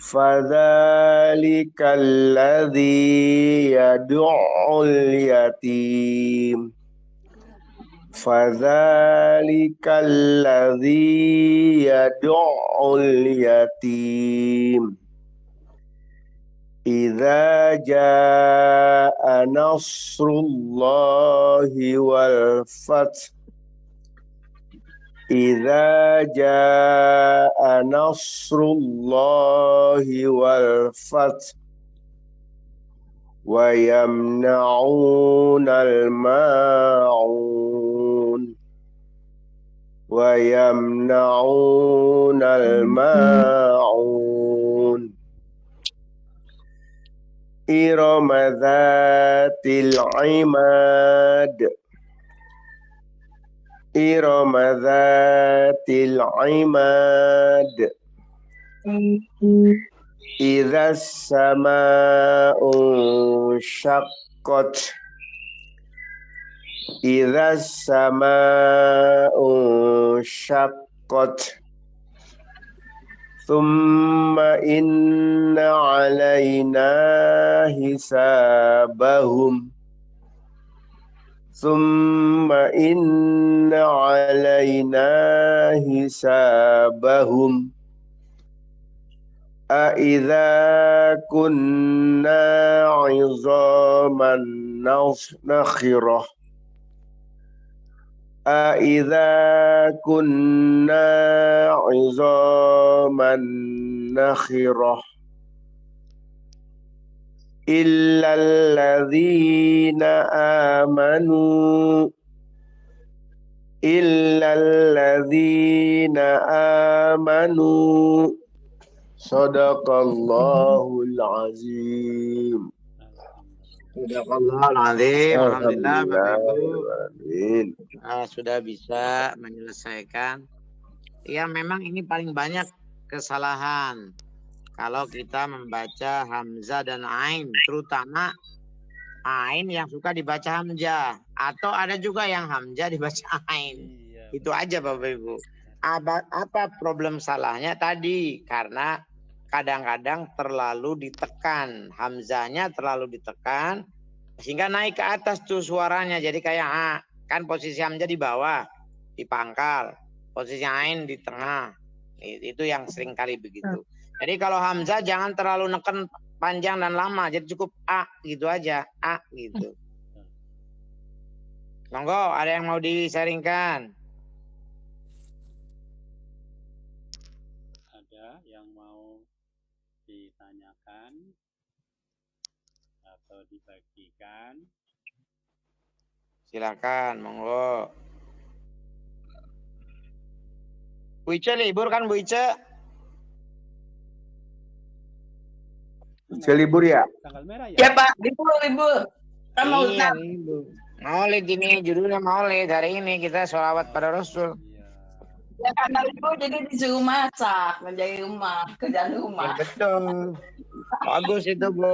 Fadzalikal ladzi yad'ul yatim. Fadzalikal ladzi yad'ul yatim. Idza jaa nasrullahi wal fath. Idza jaa nasrullahi wal fath. Wa yamna'unal ma'un. Wa yamna'unal ma'un. Irama dzatil imad. Irama dzatil imad. Idza sama'u syaqqat. Idza sama'u syaqqat. Thumma inna alaina hisabahum. Thumma inna alaina hisabahum. A'idza kunna 'idhaman nakhirah. A'idza kunna 'idhaman nakhirah. Illal ladzina amanu. Illal ladzina amanu. Sadaqallahul azim. Alhamdulillah, Bapak Ibu. Amin. Sudah bisa menyelesaikan. Ya memang ini paling banyak kesalahan. Kalau kita membaca hamzah dan ain, terutama ain yang suka dibaca hamzah. Atau ada juga yang hamzah dibaca ain. Itu aja Bapak Ibu. Apa problem salahnya tadi? Karena kadang-kadang terlalu ditekan. Hamzahnya terlalu ditekan. Sehingga naik ke atas tuh suaranya. Jadi kayak kan posisi hamzah di bawah, di pangkal. Posisi ain di tengah. Itu yang sering kali begitu. Jadi kalau hamzah jangan terlalu neken panjang dan lama. Jadi cukup a gitu aja. A gitu. Monggo, ada yang mau di-sharingkan? Ada yang mau ditanyakan atau dibagikan? Silakan, monggo. Bu Ice libur kan Bu Ice? Bisa libur ya? Tanggal merah ya? Ya Pak, libur. Kan mau Iya, libur. Maulid ini judulnya Maulid. Hari ini kita sholawat pada Rasul. Ya karena libur jadi disuruh masak, menjadi rumah, kerjaan rumah. Ya, betul. Bagus itu Bu.